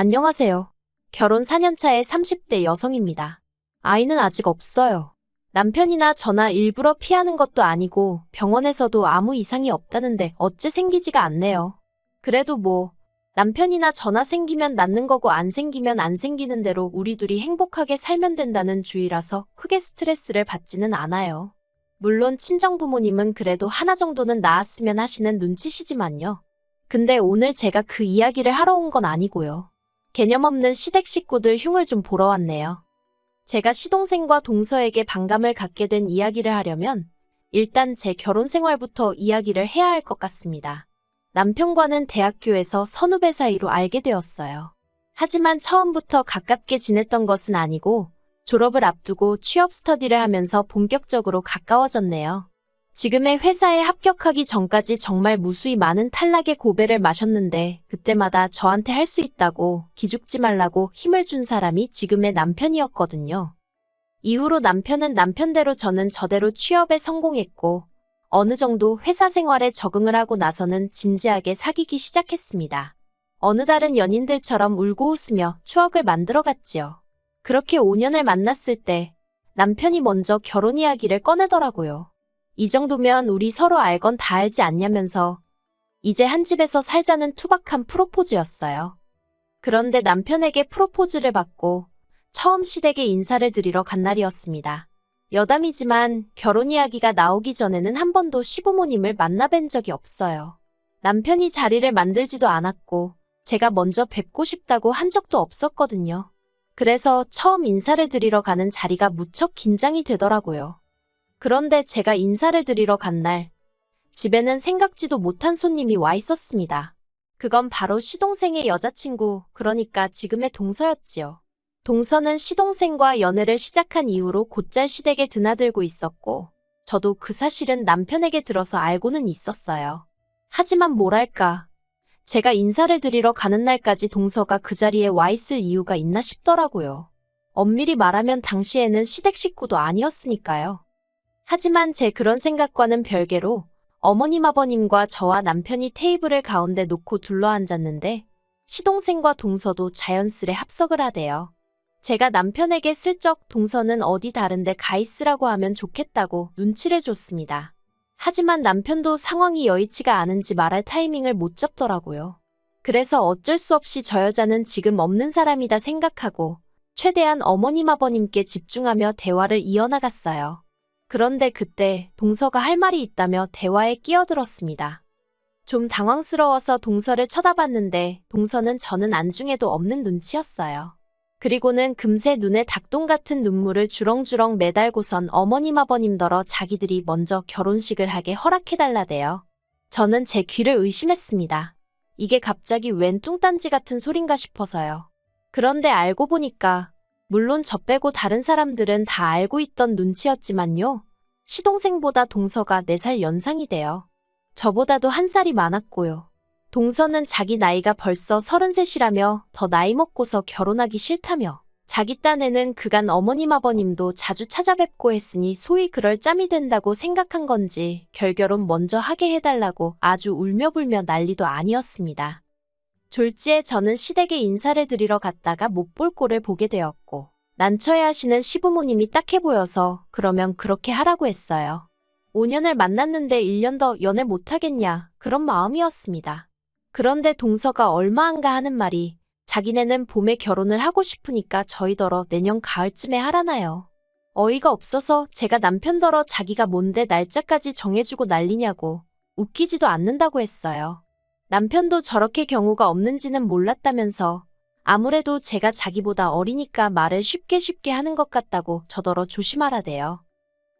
안녕하세요. 결혼 4년차의 30대 여성입니다. 아이는 아직 없어요. 남편이나 저나 일부러 피하는 것도 아니고 병원에서도 아무 이상이 없다는데 어째 생기지가 않네요. 그래도 뭐 남편이나 저나 생기면 낳는 거고 안 생기면 안 생기는 대로 우리 둘이 행복하게 살면 된다는 주의라서 크게 스트레스를 받지는 않아요. 물론 친정부모님은 그래도 하나 정도는 낳았으면 하시는 눈치시지만요. 근데 오늘 제가 그 이야기를 하러 온 건 아니고요. 개념 없는 시댁 식구들 흉을 좀 보러 왔네요. 제가 시동생과 동서에게 반감을 갖게 된 이야기를 하려면 일단 제 결혼 생활부터 이야기를 해야 할 것 같습니다. 남편과는 대학교에서 선후배 사이로 알게 되었어요. 하지만 처음부터 가깝게 지냈던 것은 아니고 졸업을 앞두고 취업 스터디를 하면서 본격적으로 가까워졌네요. 지금의 회사에 합격하기 전까지 정말 무수히 많은 탈락의 고배를 마셨는데 그때마다 저한테 할 수 있다고 기죽지 말라고 힘을 준 사람이 지금의 남편이었거든요. 이후로 남편은 남편대로 저는 저대로 취업에 성공했고 어느 정도 회사 생활에 적응을 하고 나서는 진지하게 사귀기 시작했습니다. 어느 다른 연인들처럼 울고 웃으며 추억을 만들어갔지요. 그렇게 5년을 만났을 때 남편이 먼저 결혼 이야기를 꺼내더라고요. 이 정도면 우리 서로 알건 다 알지 않냐면서 이제 한 집에서 살자는 투박한 프로포즈였어요. 그런데 남편에게 프로포즈를 받고 처음 시댁에 인사를 드리러 간 날이었습니다. 여담이지만 결혼 이야기가 나오기 전에는 한 번도 시부모님을 만나뵌 적이 없어요. 남편이 자리를 만들지도 않았고 제가 먼저 뵙고 싶다고 한 적도 없었거든요. 그래서 처음 인사를 드리러 가는 자리가 무척 긴장이 되더라고요. 그런데 제가 인사를 드리러 간 날, 집에는 생각지도 못한 손님이 와 있었습니다. 그건 바로 시동생의 여자친구, 그러니까 지금의 동서였지요. 동서는 시동생과 연애를 시작한 이후로 곧잘 시댁에 드나들고 있었고, 저도 그 사실은 남편에게 들어서 알고는 있었어요. 하지만 뭐랄까, 제가 인사를 드리러 가는 날까지 동서가 그 자리에 와 있을 이유가 있나 싶더라고요. 엄밀히 말하면 당시에는 시댁 식구도 아니었으니까요. 하지만 제 그런 생각과는 별개로 어머님 아버님과 저와 남편이 테이블을 가운데 놓고 둘러앉았는데 시동생과 동서도 자연스레 합석을 하대요. 제가 남편에게 슬쩍 동서는 어디 다른데 가 있으라고 하면 좋겠다고 눈치를 줬습니다. 하지만 남편도 상황이 여의치가 않은지 말할 타이밍을 못 잡더라고요. 그래서 어쩔 수 없이 저 여자는 지금 없는 사람이다 생각하고 최대한 어머님 아버님께 집중하며 대화를 이어나갔어요. 그런데 그때 동서가 할 말이 있다며 대화에 끼어들었습니다. 좀 당황스러워서 동서를 쳐다봤는데 동서는 저는 안중에도 없는 눈치였어요. 그리고는 금세 눈에 닭똥 같은 눈물을 주렁주렁 매달고선 어머님 아버님더러 자기들이 먼저 결혼식을 하게 허락해달라대요. 저는 제 귀를 의심했습니다. 이게 갑자기 웬 뚱딴지 같은 소린가 싶어서요. 그런데 알고 보니까 물론 저 빼고 다른 사람들은 다 알고 있던 눈치였지만요. 시동생보다 동서가 4살 연상이 돼요. 저보다도 한 살이 많았고요. 동서는 자기 나이가 벌써 33이라며 더 나이 먹고서 결혼하기 싫다며 자기 딴에는 그간 어머님 아버님도 자주 찾아뵙고 했으니 소위 그럴 짬이 된다고 생각한 건지 결결혼 먼저 하게 해달라고 아주 울며불며 난리도 아니었습니다. 졸지에 저는 시댁에 인사를 드리러 갔다가 못 볼 꼴을 보게 되었고 난처해하시는 시부모님이 딱해 보여서 그러면 그렇게 하라고 했어요. 5년을 만났는데 1년 더 연애 못하겠냐 그런 마음이었습니다. 그런데 동서가 얼마 안가 하는 말이 자기네는 봄에 결혼을 하고 싶으니까 저희더러 내년 가을쯤에 하라나요. 어이가 없어서 제가 남편더러 자기가 뭔데 날짜까지 정해주고 난리냐고 웃기지도 않는다고 했어요. 남편도 저렇게 경우가 없는지는 몰랐다면서 아무래도 제가 자기보다 어리니까 말을 쉽게 하는 것 같다고 저더러 조심하라대요.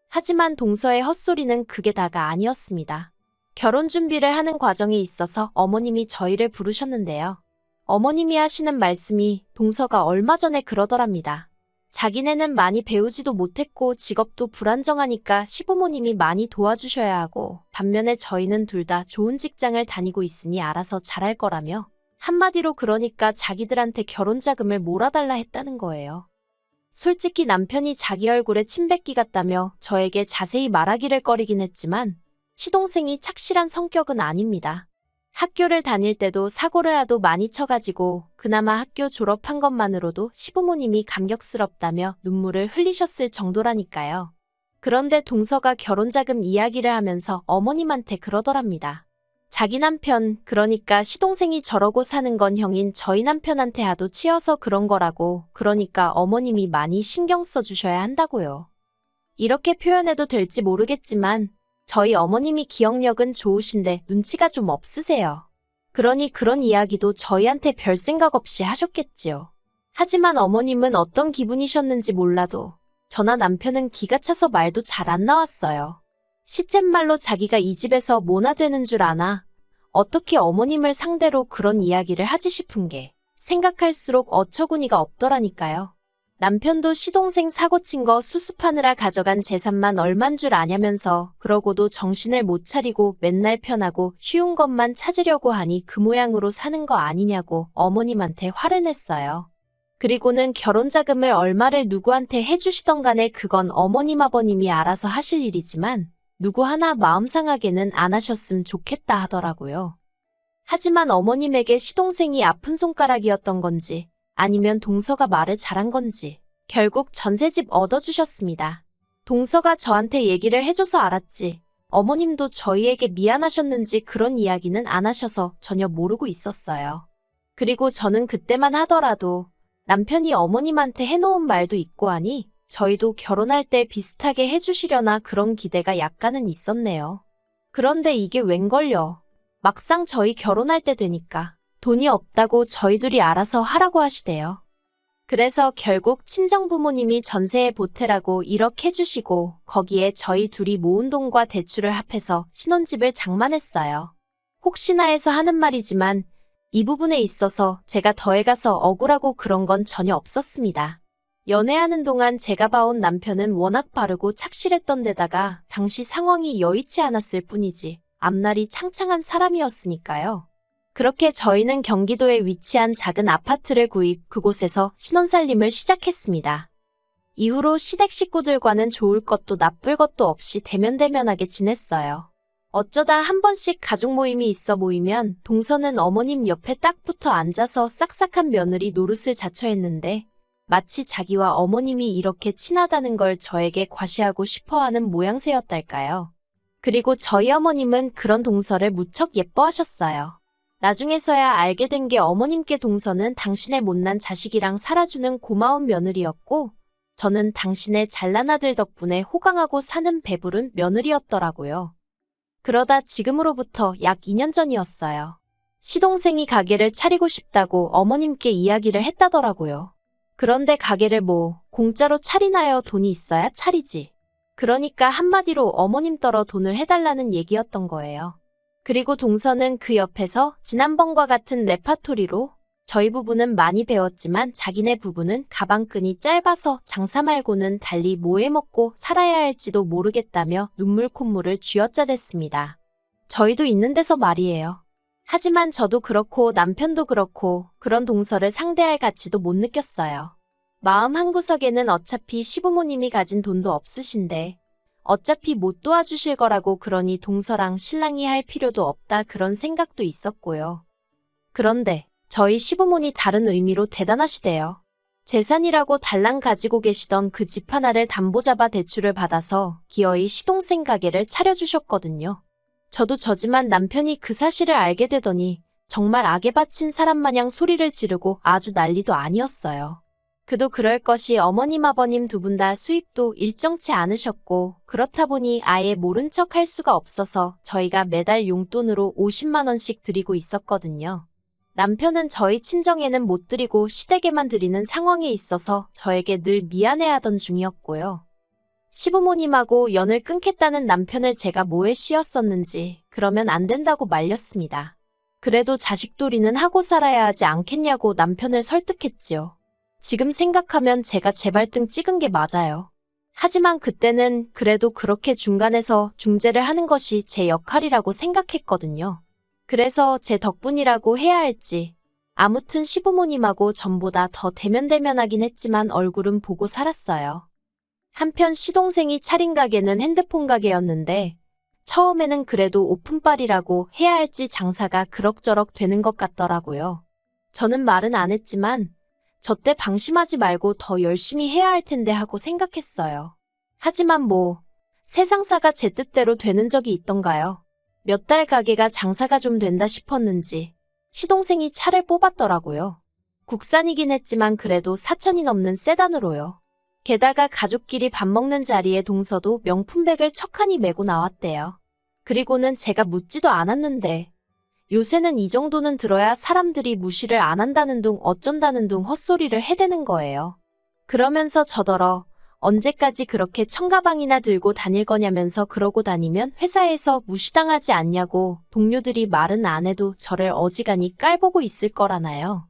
하지만 동서의 헛소리는 그게 다가 아니었습니다. 결혼 준비를 하는 과정에 있어서 어머님이 저희를 부르셨는데요. 어머님이 하시는 말씀이 동서가 얼마 전에 그러더랍니다. 자기네는 많이 배우지도 못했고 직업도 불안정하니까 시부모님이 많이 도와주셔야 하고 반면에 저희는 둘 다 좋은 직장을 다니고 있으니 알아서 잘할 거라며 한마디로 그러니까 자기들한테 결혼 자금을 몰아달라 했다는 거예요. 솔직히 남편이 자기 얼굴에 침 뱉기 같다며 저에게 자세히 말하기를 꺼리긴 했지만 시동생이 착실한 성격은 아닙니다. 학교를 다닐 때도 사고를 하도 많이 쳐가지고 그나마 학교 졸업한 것만으로도 시부모님이 감격스럽다며 눈물을 흘리셨을 정도라니까요. 그런데 동서가 결혼자금 이야기를 하면서 어머님한테 그러더랍니다. 자기 남편, 그러니까 시동생이 저러고 사는 건 형인 저희 남편한테 하도 치여서 그런 거라고, 그러니까 어머님이 많이 신경 써주셔야 한다고요. 이렇게 표현해도 될지 모르겠지만 저희 어머님이 기억력은 좋으신데 눈치가 좀 없으세요. 그러니 그런 이야기도 저희한테 별 생각 없이 하셨겠지요. 하지만 어머님은 어떤 기분이셨는지 몰라도 저나 남편은 기가 차서 말도 잘 안 나왔어요. 시쳇말로 자기가 이 집에서 뭐나 되는 줄 아나? 어떻게 어머님을 상대로 그런 이야기를 하지 싶은 게 생각할수록 어처구니가 없더라니까요. 남편도 시동생 사고친 거 수습하느라 가져간 재산만 얼만 줄 아냐면서 그러고도 정신을 못 차리고 맨날 편하고 쉬운 것만 찾으려고 하니 그 모양으로 사는 거 아니냐고 어머님한테 화를 냈어요. 그리고는 결혼자금을 얼마를 누구한테 해주시던 간에 그건 어머님 아버님이 알아서 하실 일이지만 누구 하나 마음 상하게는 안 하셨음 좋겠다 하더라고요. 하지만 어머님에게 시동생이 아픈 손가락이었던 건지 아니면 동서가 말을 잘한 건지 결국 전셋집 얻어주셨습니다. 동서가 저한테 얘기를 해줘서 알았지 어머님도 저희에게 미안하셨는지 그런 이야기는 안 하셔서 전혀 모르고 있었어요. 그리고 저는 그때만 하더라도 남편이 어머님한테 해놓은 말도 있고 하니 저희도 결혼할 때 비슷하게 해주시려나 그런 기대가 약간은 있었네요. 그런데 이게 웬걸요. 막상 저희 결혼할 때 되니까 돈이 없다고 저희 둘이 알아서 하라고 하시대요. 그래서 결국 친정부모님이 전세에 보태라고 1억 해주시고 거기에 저희 둘이 모은 돈과 대출을 합해서 신혼집을 장만했어요. 혹시나 해서 하는 말이지만 이 부분에 있어서 제가 더해가서 억울하고 그런 건 전혀 없었습니다. 연애하는 동안 제가 봐온 남편은 워낙 바르고 착실했던 데다가 당시 상황이 여의치 않았을 뿐이지 앞날이 창창한 사람이었으니까요. 그렇게 저희는 경기도에 위치한 작은 아파트를 구입, 그곳에서 신혼살림을 시작했습니다. 이후로 시댁 식구들과는 좋을 것도 나쁠 것도 없이 대면대면하게 지냈어요. 어쩌다 한 번씩 가족 모임이 있어 모이면 동서는 어머님 옆에 딱 붙어 앉아서 싹싹한 며느리 노릇을 자처했는데 마치 자기와 어머님이 이렇게 친하다는 걸 저에게 과시하고 싶어하는 모양새였달까요. 그리고 저희 어머님은 그런 동서를 무척 예뻐하셨어요. 나중에서야 알게 된 게 어머님께 동서는 당신의 못난 자식이랑 살아주는 고마운 며느리였고 저는 당신의 잘난 아들 덕분에 호강하고 사는 배부른 며느리였더라고요. 그러다 지금으로부터 약 2년 전이었어요. 시동생이 가게를 차리고 싶다고 어머님께 이야기를 했다더라고요. 그런데 가게를 뭐 공짜로 차리나요? 돈이 있어야 차리지. 그러니까 한마디로 어머님 떨어 돈을 해달라는 얘기였던 거예요. 그리고 동서는 그 옆에서 지난번과 같은 레파토리로 저희 부부는 많이 배웠지만 자기네 부부는 가방끈이 짧아서 장사 말고는 달리 뭐 해먹고 살아야 할지도 모르겠다며 눈물 콧물을 쥐어짜댔습니다. 저희도 있는 데서 말이에요. 하지만 저도 그렇고 남편도 그렇고 그런 동서를 상대할 가치도 못 느꼈어요. 마음 한구석에는 어차피 시부모님이 가진 돈도 없으신데 어차피 못 도와주실 거라고 그러니 동서랑 신랑이 할 필요도 없다 그런 생각도 있었고요. 그런데 저희 시부모니 다른 의미로 대단하시대요. 재산이라고 달랑 가지고 계시던 그 집 하나를 담보 잡아 대출을 받아서 기어이 시동생 가게를 차려주셨거든요. 저도 저지만 남편이 그 사실을 알게 되더니 정말 악에 바친 사람 마냥 소리를 지르고 아주 난리도 아니었어요. 그도 그럴 것이 어머님 아버님 두 분 다 수입도 일정치 않으셨고 그렇다 보니 아예 모른 척 할 수가 없어서 저희가 매달 용돈으로 50만 원씩 드리고 있었거든요. 남편은 저희 친정에는 못 드리고 시댁에만 드리는 상황에 있어서 저에게 늘 미안해하던 중이었고요. 시부모님하고 연을 끊겠다는 남편을 제가 뭐에 씌웠었는지 그러면 안 된다고 말렸습니다. 그래도 자식돌이는 하고 살아야 하지 않겠냐고 남편을 설득했지요. 지금 생각하면 제가 제 발등 찍은 게 맞아요. 하지만 그때는 그래도 그렇게 중간에서 중재를 하는 것이 제 역할이라고 생각했거든요. 그래서 제 덕분이라고 해야 할지. 아무튼 시부모님하고 전보다 더 대면대면하긴 했지만 얼굴은 보고 살았어요. 한편 시동생이 차린 가게는 핸드폰 가게였는데 처음에는 그래도 오픈빨이라고 해야 할지 장사가 그럭저럭 되는 것 같더라고요. 저는 말은 안 했지만 저 때 방심하지 말고 더 열심히 해야 할 텐데 하고 생각했어요. 하지만 뭐 세상사가 제 뜻대로 되는 적이 있던가요? 몇 달 가게가 장사가 좀 된다 싶었는지 시동생이 차를 뽑았더라고요. 국산이긴 했지만 그래도 4천이 넘는 세단으로요. 게다가 가족끼리 밥 먹는 자리에 동서도 명품백을 척하니 메고 나왔대요. 그리고는 제가 묻지도 않았는데 요새는 이 정도는 들어야 사람들이 무시를 안 한다는 둥 어쩐다는 둥 헛소리를 해대는 거예요. 그러면서 저더러 언제까지 그렇게 청가방이나 들고 다닐 거냐면서 그러고 다니면 회사에서 무시당하지 않냐고 동료들이 말은 안 해도 저를 어지간히 깔보고 있을 거라나요.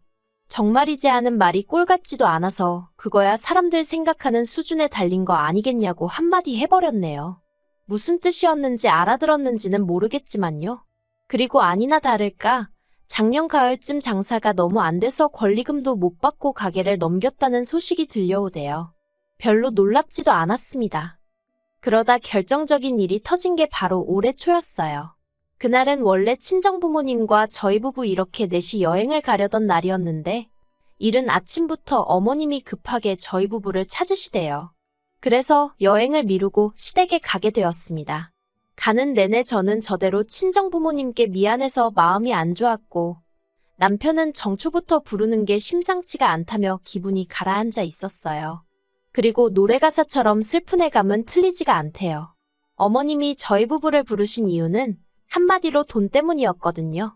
정말이지 하는 말이 꼴 같지도 않아서 그거야 사람들 생각하는 수준에 달린 거 아니겠냐고 한마디 해버렸네요. 무슨 뜻이었는지 알아들었는지는 모르겠지만요. 그리고 아니나 다를까 작년 가을쯤 장사가 너무 안 돼서 권리금도 못 받고 가게를 넘겼다는 소식이 들려오대요. 별로 놀랍지도 않았습니다. 그러다 결정적인 일이 터진 게 바로 올해 초였어요. 그날은 원래 친정부모님과 저희 부부 이렇게 넷이 여행을 가려던 날이었는데 이른 아침부터 어머님이 급하게 저희 부부를 찾으시대요. 그래서 여행을 미루고 시댁에 가게 되었습니다. 가는 내내 저는 저대로 친정부모님께 미안해서 마음이 안 좋았고 남편은 정초부터 부르는 게 심상치가 않다며 기분이 가라앉아 있었어요. 그리고 노래가사처럼 슬픈 애감은 틀리지가 않대요. 어머님이 저희 부부를 부르신 이유는 한마디로 돈 때문이었거든요.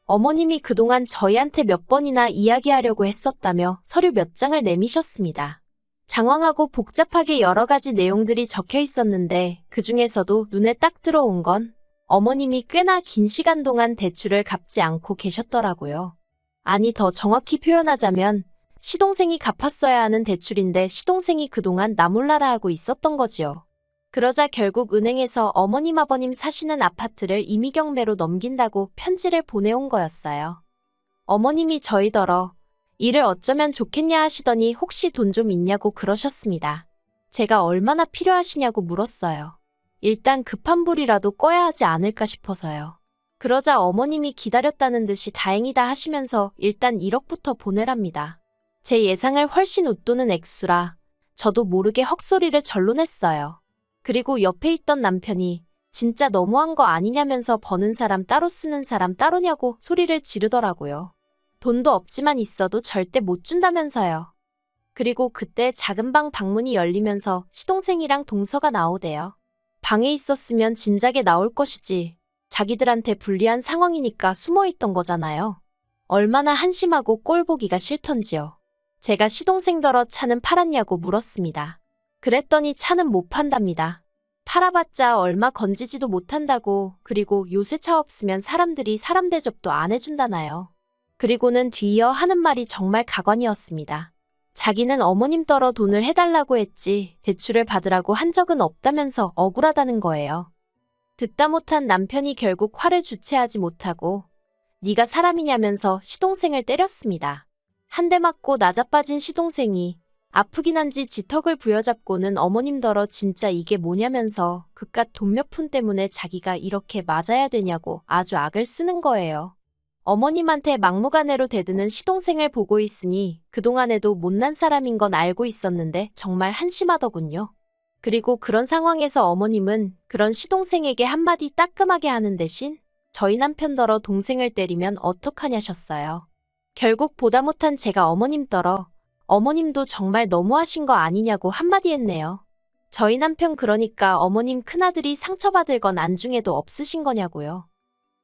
어머님이 그동안 저희한테 몇 번이나 이야기하려고 했었다며 서류 몇 장을 내미셨습니다. 장황하고 복잡하게 여러 가지 내용들이 적혀 있었는데 그 중에서도 눈에 딱 들어온 건 어머님이 꽤나 긴 시간 동안 대출을 갚지 않고 계셨더라고요. 아니 더 정확히 표현하자면 시동생이 갚았어야 하는 대출인데 시동생이 그동안 나 몰라라 하고 있었던 거지요. 그러자 결국 은행에서 어머님 아버님 사시는 아파트를 임의경매로 넘긴다고 편지를 보내온 거였어요. 어머님이 저희더러 일을 어쩌면 좋겠냐 하시더니 혹시 돈 좀 있냐고 그러셨습니다. 제가 얼마나 필요하시냐고 물었어요. 일단 급한 불이라도 꺼야 하지 않을까 싶어서요. 그러자 어머님이 기다렸다는 듯이 다행이다 하시면서 일단 1억부터 보내랍니다. 제 예상을 훨씬 웃도는 액수라 저도 모르게 헛소리를 절로 냈어요. 그리고 옆에 있던 남편이 진짜 너무한 거 아니냐면서 버는 사람 따로 쓰는 사람 따로냐고 소리를 지르더라고요. 돈도 없지만 있어도 절대 못 준다면서요. 그리고 그때 작은 방 방문이 열리면서 시동생이랑 동서가 나오대요. 방에 있었으면 진작에 나올 것이지. 자기들한테 불리한 상황이니까 숨어있던 거잖아요. 얼마나 한심하고 꼴 보기가 싫던지요. 제가 시동생더러 차는 팔았냐고 물었습니다. 그랬더니 차는 못 판답니다. 팔아봤자 얼마 건지지도 못한다고. 그리고 요새 차 없으면 사람들이 사람 대접도 안 해준다나요. 그리고는 뒤이어 하는 말이 정말 가관이었습니다. 자기는 어머님 떨어 돈을 해달라고 했지 대출을 받으라고 한 적은 없다면서 억울하다는 거예요. 듣다 못한 남편이 결국 화를 주체하지 못하고 네가 사람이냐면서 시동생을 때렸습니다. 한 대 맞고 나자빠진 시동생이 아프긴 한지 지턱을 부여잡고는 어머님더러 진짜 이게 뭐냐면서 그깟 돈 몇 푼 때문에 자기가 이렇게 맞아야 되냐고 아주 악을 쓰는 거예요. 어머님한테 막무가내로 대드는 시동생을 보고 있으니 그동안에도 못난 사람인 건 알고 있었는데 정말 한심하더군요. 그리고 그런 상황에서 어머님은 그런 시동생에게 한마디 따끔하게 하는 대신 저희 남편더러 동생을 때리면 어떡하냐셨어요. 결국 보다 못한 제가 어머님더러 어머님도 정말 너무하신 거 아니냐고 한마디 했네요. 저희 남편 그러니까 어머님 큰아들이 상처받을 건 안중에도 없으신 거냐고요.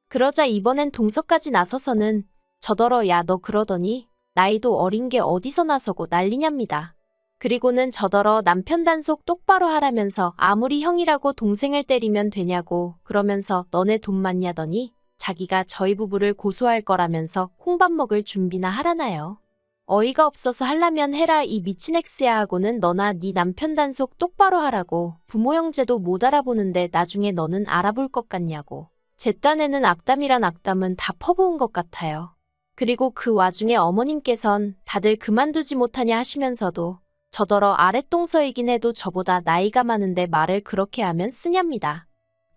그러자 이번엔 동서까지 나서서는 저더러 야 너 그러더니 나이도 어린 게 어디서 나서고 난리냐입니다. 그리고는 저더러 남편 단속 똑바로 하라면서 아무리 형이라고 동생을 때리면 되냐고 그러면서 너네 돈 많냐더니 자기가 저희 부부를 고소할 거라면서 콩밥 먹을 준비나 하라나요. 어이가 없어서 하려면 해라 이 미친 엑스야 하고는 너나 네 남편 단속 똑바로 하라고 부모 형제도 못 알아보는데 나중에 너는 알아볼 것 같냐고. 제 딴에는 악담이란 악담은 다 퍼부은 것 같아요. 그리고 그 와중에 어머님께선 다들 그만두지 못하냐 하시면서도 저더러 아랫동서이긴 해도 저보다 나이가 많은데 말을 그렇게 하면 쓰냐입니다.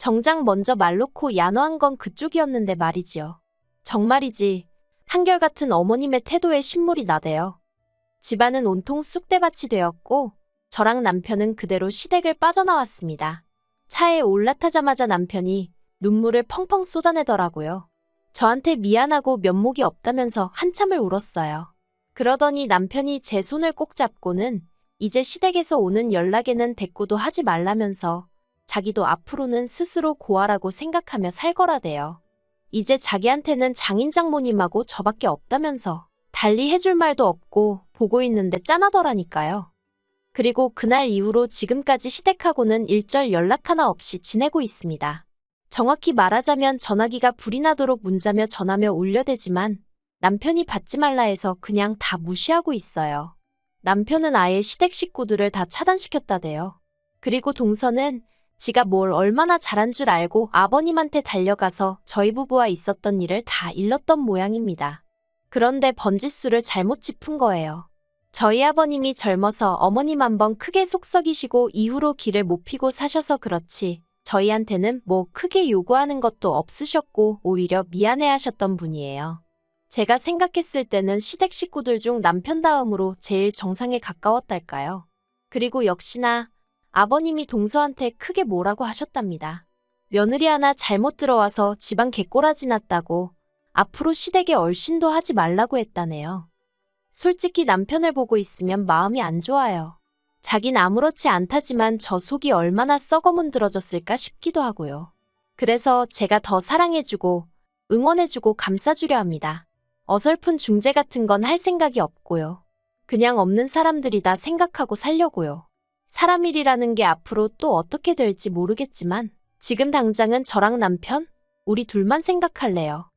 정작 먼저 말 놓고 야노한 건 그쪽이었는데 말이지요. 정말이지. 한결같은 어머님의 태도에 신물이 나대요. 집안은 온통 쑥대밭이 되었고 저랑 남편은 그대로 시댁을 빠져나왔습니다. 차에 올라타자마자 남편이 눈물을 펑펑 쏟아내더라고요. 저한테 미안하고 면목이 없다면서 한참을 울었어요. 그러더니 남편이 제 손을 꼭 잡고는 이제 시댁에서 오는 연락에는 대꾸도 하지 말라면서 자기도 앞으로는 스스로 고아라고 생각하며 살 거라대요. 이제 자기한테는 장인 장모님하고 저밖에 없다면서 달리 해줄 말도 없고 보고 있는데 짠하더라니까요. 그리고 그날 이후로 지금까지 시댁하고는 일절 연락 하나 없이 지내고 있습니다. 정확히 말하자면 전화기가 불이 나도록 문자며 전화며 울려대지만 남편이 받지 말라 해서 그냥 다 무시하고 있어요. 남편은 아예 시댁 식구들을 다 차단시켰다대요. 그리고 동서는 지가 뭘 얼마나 잘한 줄 알고 아버님한테 달려가서 저희 부부와 있었던 일을 다 일렀던 모양입니다. 그런데 번짓수를 잘못 짚은 거예요. 저희 아버님이 젊어서 어머님 한번 크게 속썩이시고 이후로 길을 못 피고 사셔서 그렇지 저희한테는 뭐 크게 요구하는 것도 없으셨고 오히려 미안해하셨던 분이에요. 제가 생각했을 때는 시댁 식구들 중 남편 다음으로 제일 정상에 가까웠달까요. 그리고 역시나 아버님이 동서한테 크게 뭐라고 하셨답니다. 며느리 하나 잘못 들어와서 집안 개꼬라지 났다고 앞으로 시댁에 얼씬도 하지 말라고 했다네요. 솔직히 남편을 보고 있으면 마음이 안 좋아요. 자긴 아무렇지 않다지만 저 속이 얼마나 썩어문드러졌을까 싶기도 하고요. 그래서 제가 더 사랑해주고 응원해주고 감싸주려 합니다. 어설픈 중재 같은 건 할 생각이 없고요. 그냥 없는 사람들이다 생각하고 살려고요. 사람 일이라는 게 앞으로 또 어떻게 될지 모르겠지만 지금 당장은 저랑 남편, 우리 둘만 생각할래요.